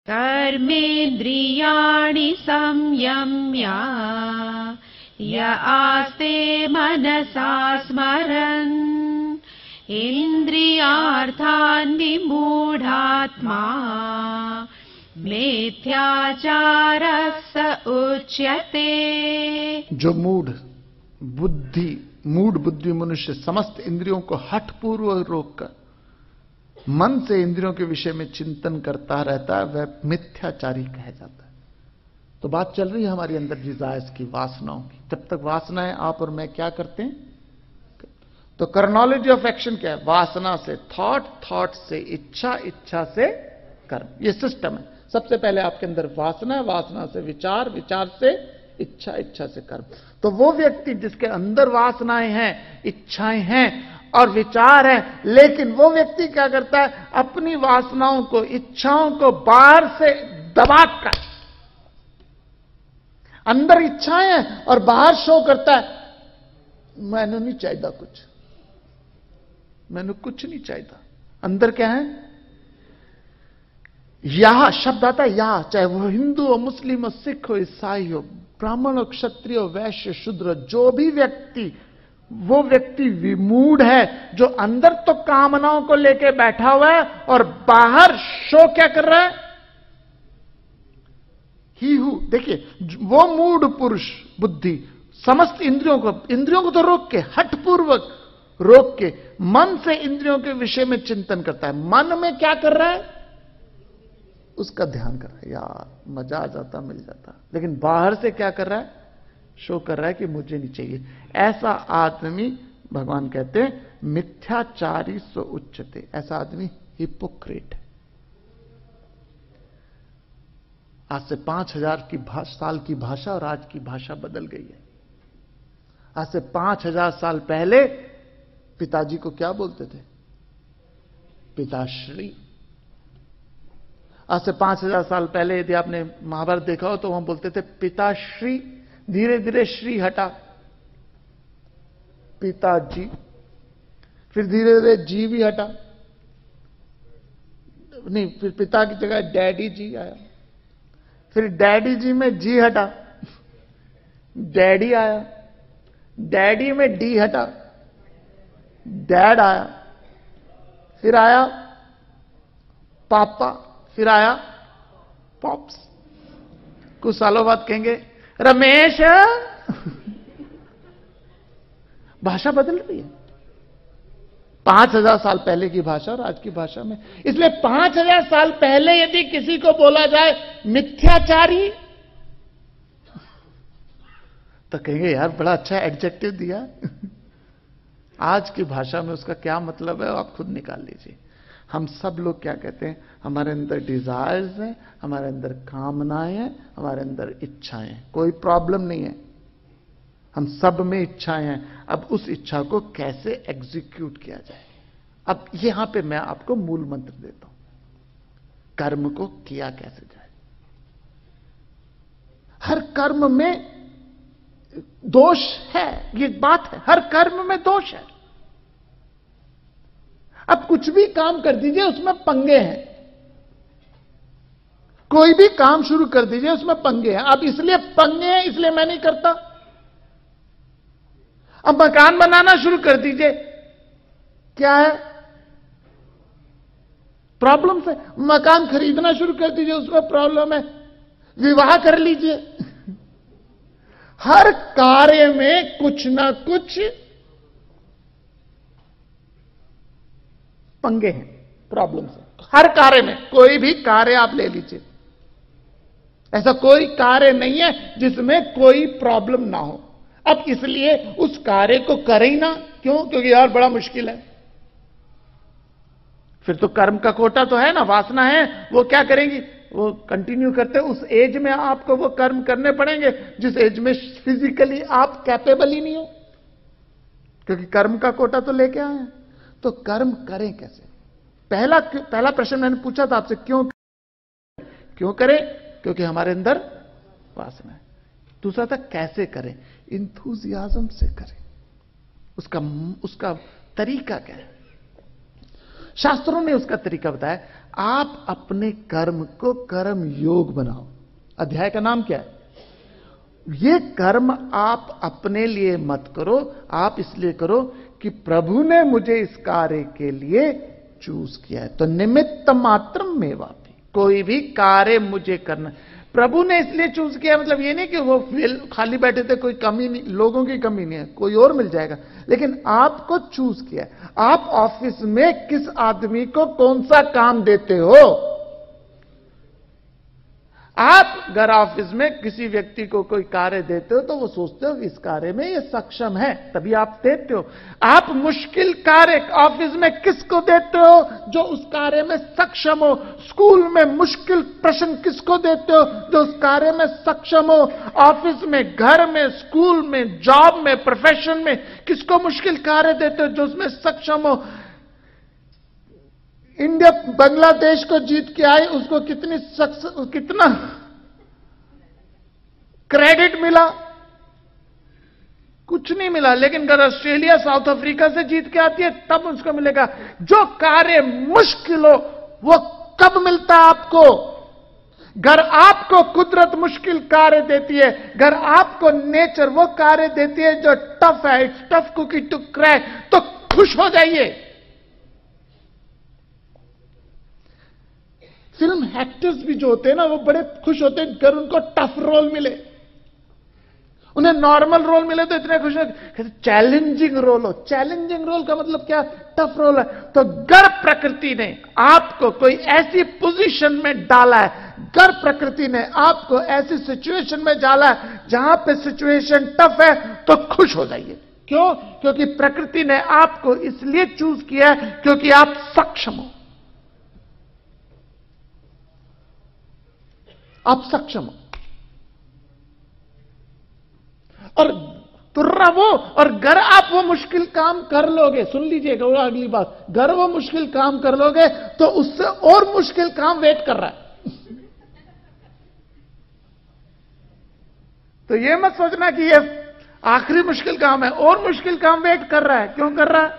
कर्मेन्द्रियाणि संयम्य य आस्ते मनसा स्मरन् इन्द्रियार्थान् विमूढात्मा मिथ्याचारः स उच्यते। जो मूढ़ बुद्धि मनुष्य समस्त इंद्रियों को हठपूर्वक रोककर मन से इंद्रियों के विषय में चिंतन करता रहता है, वह मिथ्याचारी कहा जाता है। तो बात चल रही है हमारी अंदर डिजायर्स की, वासनाओं की। जब तक वासनाएं आप और मैं क्या करते हैं, तो कर्नोलॉजी ऑफ एक्शन क्या है? वासना से थॉट, थॉट से इच्छा, इच्छा से कर्म। ये सिस्टम है। सबसे पहले आपके अंदर वासना है, वासना से विचार, विचार से इच्छा, इच्छा से कर्म। तो वो व्यक्ति जिसके अंदर वासनाएं हैं, इच्छाएं हैं और विचार है, लेकिन वो व्यक्ति क्या करता है, अपनी वासनाओं को, इच्छाओं को बाहर से दबाकर, अंदर इच्छाएं हैं और बाहर शो करता है मैंने नहीं चाहिए कुछ, मैंने कुछ नहीं चाहिए। अंदर क्या है? यह शब्द आता है, यह, चाहे वो हिंदू हो, मुस्लिम हो, सिख हो, ईसाई हो, ब्राह्मण हो, क्षत्रिय हो, वैश्य, शूद्र, जो भी व्यक्ति, वो व्यक्ति विमूढ़ है, जो अंदर तो कामनाओं को लेके बैठा हुआ है और बाहर शो क्या कर रहा है? ही हु, देखिए, वो मूढ़ पुरुष बुद्धि समस्त इंद्रियों को तो रोक के, हठपूर्वक रोक के, मन से इंद्रियों के विषय में चिंतन करता है। मन में क्या कर रहा है? उसका ध्यान कर रहा है, यार मजा आ जाता, मिल जाता। लेकिन बाहर से क्या कर रहा है? शो कर रहा है कि मुझे नहीं चाहिए। ऐसा आदमी, भगवान कहते हैं, मिथ्याचारी सो उच्चते। ऐसा आदमी हिपोक्रेट है। आज से 5000 साल की भाषा और आज की भाषा बदल गई है। आज से 5000 साल पहले पिताजी को क्या बोलते थे? पिताश्री। आज से 5000 साल पहले यदि आपने महाभारत देखा हो तो वहां बोलते थे पिताश्री। धीरे धीरे श्री हटा, पिताजी। फिर धीरे धीरे जी भी हटा, नहीं, फिर पिता की जगह डैडी जी आया। फिर डैडी जी में जी हटा, डैडी आया। डैडी में डी हटा, डैड आया। फिर आया पापा, फिर आया पॉप्स। कुछ सालों बाद कहेंगे रमेश। भाषा बदल रही है 5000 साल पहले की भाषा और आज की भाषा में। इसलिए 5000 साल पहले यदि किसी को बोला जाए मिथ्याचारी, तो कहेंगे यार बड़ा अच्छा एडजेक्टिव दिया। आज की भाषा में उसका क्या मतलब है आप खुद निकाल लीजिए। हम सब लोग क्या कहते हैं? हमारे अंदर डिजायर्स हैं, हमारे अंदर कामनाएं हैं, हमारे अंदर इच्छाएं हैं। कोई प्रॉब्लम नहीं है, हम सब में इच्छाएं हैं। अब उस इच्छा को कैसे एग्जीक्यूट किया जाए? अब यहां पे मैं आपको मूल मंत्र देता हूं, कर्म को किया कैसे जाए। हर कर्म में दोष है, ये बात है, हर कर्म में दोष है। अब कुछ भी काम कर दीजिए उसमें पंगे हैं। कोई भी काम शुरू कर दीजिए उसमें पंगे हैं। अब इसलिए पंगे हैं इसलिए मैं नहीं करता। अब मकान बनाना शुरू कर दीजिए, क्या है? प्रॉब्लम से। मकान खरीदना शुरू कर दीजिए, उसमें प्रॉब्लम है। विवाह कर लीजिए। हर कार्य में कुछ ना कुछ पंगे हैं, प्रॉब्लम से। हर कार्य में, कोई भी कार्य आप ले लीजिए, ऐसा कोई कार्य नहीं है जिसमें कोई प्रॉब्लम ना हो। अब इसलिए उस कार्य को करें ही ना। क्यों? क्योंकि यार बड़ा मुश्किल है। फिर तो कर्म का कोटा तो है ना, वासना है, वो क्या करेंगी? वो कंटिन्यू करते। उस एज में आपको वो कर्म करने पड़ेंगे जिस एज में फिजिकली आप कैपेबल ही नहीं हो, क्योंकि कर्म का कोटा तो लेके आए हैं। तो कर्म करें कैसे? पहला प्रश्न मैंने पूछा था आपसे, क्यों करें? क्योंकि हमारे अंदर वासना है। दूसरा था कैसे करें? इंथुजियाज्म से करें। उसका तरीका क्या है? शास्त्रों ने उसका तरीका बताया, आप अपने कर्म को कर्म योग बनाओ। अध्याय का नाम क्या है? ये कर्म आप अपने लिए मत करो, आप इसलिए करो कि प्रभु ने मुझे इस कार्य के लिए चूज किया है। तो निमित्त मात्रम मेवापि, कोई भी कार्य मुझे करना, प्रभु ने इसलिए चूज किया, मतलब ये नहीं कि वो खाली बैठे थे, कोई कमी नहीं, लोगों की कमी नहीं है, कोई और मिल जाएगा, लेकिन आपको चूज किया। आप ऑफिस में किस आदमी को कौन सा काम देते हो? आप अगर ऑफिस में किसी व्यक्ति को कोई कार्य देते हो तो वो सोचते हो कि इस कार्य में ये सक्षम है, तभी आप देते हो। आप मुश्किल कार्य ऑफिस में किसको देते हो? जो उस कार्य में सक्षम हो। स्कूल में मुश्किल प्रश्न किसको देते हो? जो उस कार्य में सक्षम हो। ऑफिस में, घर में, स्कूल में, जॉब में, प्रोफेशन में किसको मुश्किल कार्य देते हो? जो उसमें सक्षम हो। इंडिया बांग्लादेश को जीत के आई, उसको कितना क्रेडिट मिला? कुछ नहीं मिला। लेकिन अगर ऑस्ट्रेलिया साउथ अफ्रीका से जीत के आती है तब उसको मिलेगा। जो कार्य मुश्किल हो वो कब मिलता है आपको? अगर आपको कुदरत मुश्किल कार्य देती है, अगर आपको नेचर वो कार्य देती है जो टफ है, it's tough cookie to crack, तो खुश हो जाइए। फिल्म एक्टर्स भी जो होते हैं ना, वो बड़े खुश होते हैं अगर उनको टफ रोल मिले। उन्हें नॉर्मल रोल मिले तो इतने खुश होते, चैलेंजिंग रोल हो। चैलेंजिंग रोल का मतलब क्या? टफ रोल है। तो अगर प्रकृति ने आपको कोई ऐसी पोजीशन में डाला है, अगर प्रकृति ने आपको ऐसी सिचुएशन में डाला है जहां पे सिचुएशन टफ है, तो खुश हो जाइए। क्यों? क्योंकि प्रकृति ने आपको इसलिए चूज किया है क्योंकि आप सक्षम हो। आप सक्षम हो। और तुर्रा वो, और अगर आप वो मुश्किल काम कर लोगे, सुन लीजिएगा वो अगली बात, अगर वो मुश्किल काम कर लोगे तो उससे और मुश्किल काम वेट कर रहा है। तो ये मत सोचना कि ये आखिरी मुश्किल काम है, और मुश्किल काम वेट कर रहा है। क्यों कर रहा है?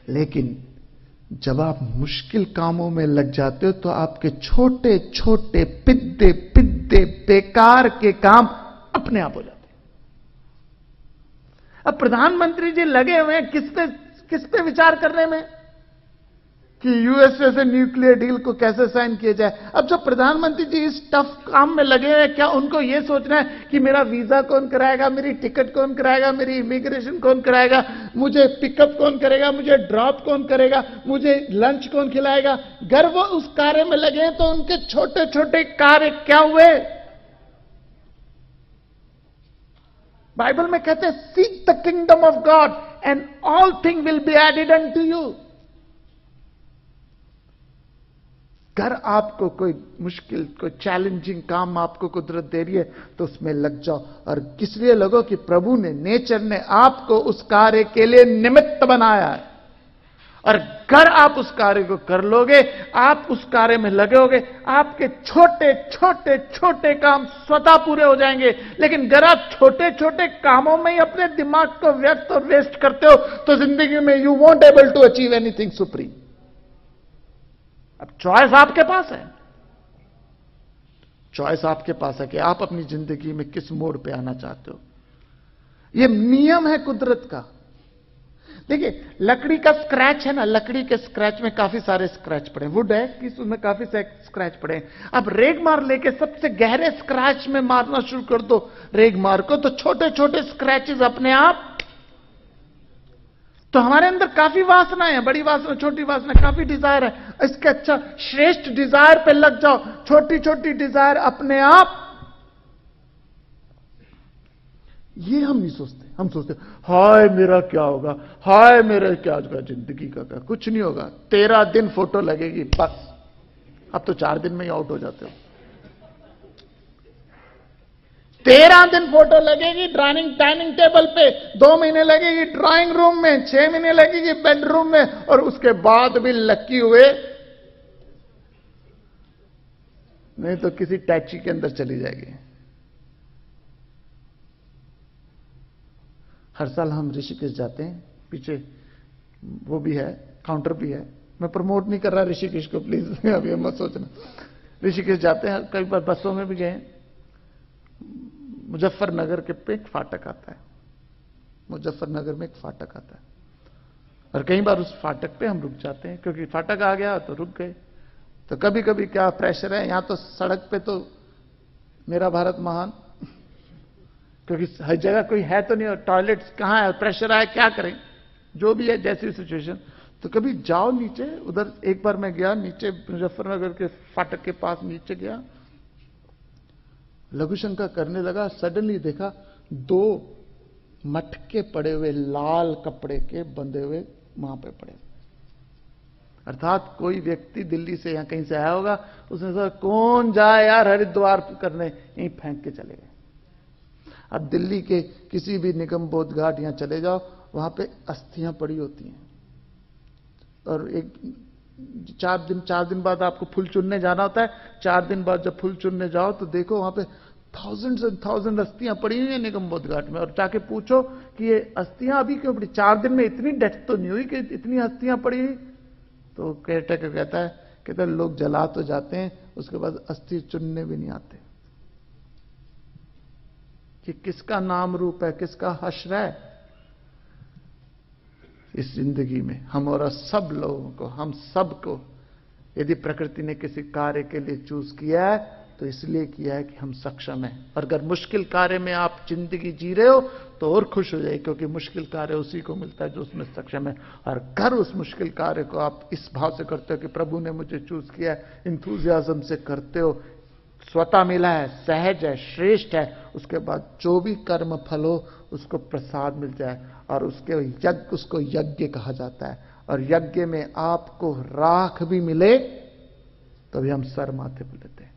लेकिन जब आप मुश्किल कामों में लग जाते हो तो आपके छोटे छोटे पिद्दे पिद्दे बेकार के काम अपने आप हो जाते हैं। अब प्रधानमंत्री जी लगे हुए हैं किस पे विचार करने में कि यूएसए से न्यूक्लियर डील को कैसे साइन किया जाए। अब जो प्रधानमंत्री जी इस टफ काम में लगे हैं, क्या उनको यह सोचना है कि मेरा वीजा कौन कराएगा, मेरी टिकट कौन कराएगा, मेरी इमिग्रेशन कौन कराएगा, मुझे पिकअप कौन करेगा, मुझे ड्रॉप कौन करेगा, मुझे लंच कौन खिलाएगा? अगर वो उस कार्य में लगे हैं तो उनके छोटे छोटे कार्य क्या हुए? बाइबल में कहते हैं, seek the kingdom of God and all thing will be added unto you. अगर आपको कोई मुश्किल, कोई चैलेंजिंग काम आपको कुदरत दे रही है तो उसमें लग जाओ। और किस लिए लगो? कि प्रभु ने, नेचर ने आपको उस कार्य के लिए निमित्त बनाया है। और अगर आप उस कार्य को कर लोगे, आप उस कार्य में लगे होगे, आपके छोटे छोटे छोटे काम स्वतः पूरे हो जाएंगे। लेकिन अगर आप छोटे छोटे कामों में ही अपने दिमाग को व्यस्त और वेस्ट करते हो तो जिंदगी में you won't able to achieve anything supreme. अब चॉइस आपके पास है। चॉइस आपके पास है कि आप अपनी जिंदगी में किस मोड़ पे आना चाहते हो। यह नियम है कुदरत का। देखिए, लकड़ी का स्क्रैच है ना, लकड़ी के स्क्रैच में काफी सारे स्क्रैच पड़े। वुड है कि उसमें काफी सारे स्क्रैच पड़े। अब रेग मार लेके सबसे गहरे स्क्रैच में मारना शुरू कर दो रेग मार को, तो छोटे छोटे स्क्रैचेस अपने आप। तो हमारे अंदर काफी वासनाएं हैं, बड़ी वासना, छोटी वासना, काफी डिजायर है। इसके अच्छा श्रेष्ठ डिजायर पे लग जाओ, छोटी छोटी डिजायर अपने आप। ये हम नहीं सोचते। हम सोचते हाय मेरा क्या होगा, हाय मेरा क्या होगा, जिंदगी का क्या, कुछ नहीं होगा। 13 दिन फोटो लगेगी बस। अब तो 4 दिन में ही आउट हो जाते हो। 13 दिन फोटो लगेगी डाइनिंग टेबल पे, 2 महीने लगेगी ड्राइंग रूम में, 6 महीने लगेगी बेडरूम में, और उसके बाद भी लकी हुए नहीं तो किसी टैक्सी के अंदर चली जाएगी। हर साल हम ऋषिकेश जाते हैं, पीछे वो भी है काउंटर भी है। मैं प्रमोट नहीं कर रहा ऋषिकेश को, प्लीज अभी मत सोचना। ऋषिकेश जाते हैं, कई बार बसों में भी गए। मुजफ्फरनगर के पे एक फाटक आता है, मुजफ्फरनगर में एक फाटक आता है, और कई बार उस फाटक पे हम रुक जाते हैं, क्योंकि फाटक आ गया तो रुक गए। तो कभी कभी क्या प्रेशर है, यहां तो सड़क पे तो मेरा भारत महान, क्योंकि हर जगह कोई है तो नहीं, और टॉयलेट्स कहां है, प्रेशर आया क्या करें, जो भी है जैसी सिचुएशन। तो कभी जाओ नीचे, उधर एक बार मैं गया नीचे मुजफ्फरनगर के फाटक के पास, नीचे गया, लघुशंका करने लगा, सडनली देखा 2 मटके पड़े हुए लाल कपड़े के बंधे हुए वहां पे पड़े। अर्थात कोई व्यक्ति दिल्ली से या कहीं से आया होगा, उसने सोचा कौन जाए यार हरिद्वार करने, यहीं फेंक के चले गए। अब दिल्ली के किसी भी निगम बोध घाट यहां चले जाओ, वहां पे अस्थियां पड़ी होती हैं, और एक 4 दिन बाद आपको फूल चुनने जाना होता है। 4 दिन बाद जब फूल चुनने जाओ तो देखो वहां पे थाउजेंड्स एंड थाउजेंड अस्थियां पड़ी हुई हैं निगम बोध घाट में, और जाके पूछो कि ये अस्थियां अभी क्यों पड़ी, 4 दिन में इतनी डेथ तो नहीं हुई कि इतनी अस्थियां पड़ी हुई। तो केयरटेकर कहता है लोग जला तो जाते हैं, उसके बाद अस्थि चुनने भी नहीं आते। कि किसका नाम रूप है, किसका हश्र है इस जिंदगी में, हम और सब लोगों को, हम सबको, यदि प्रकृति ने किसी कार्य के लिए चूज किया है तो इसलिए किया है कि हम सक्षम हैं। और अगर मुश्किल कार्य में आप जिंदगी जी रहे हो तो और खुश हो जाइए, क्योंकि मुश्किल कार्य उसी को मिलता है जो उसमें सक्षम है। और अगर उस मुश्किल कार्य को आप इस भाव से करते हो कि प्रभु ने मुझे चूज किया है, इंथुजियाज्म से करते हो, स्वतः मिला है, सहज है, श्रेष्ठ है, उसके बाद जो भी कर्म फल हो उसको प्रसाद मिल जाए, और उसको यज्ञ कहा जाता है। और यज्ञ में आपको राख भी मिले तो भी हम सर माथे पर लेते हैं।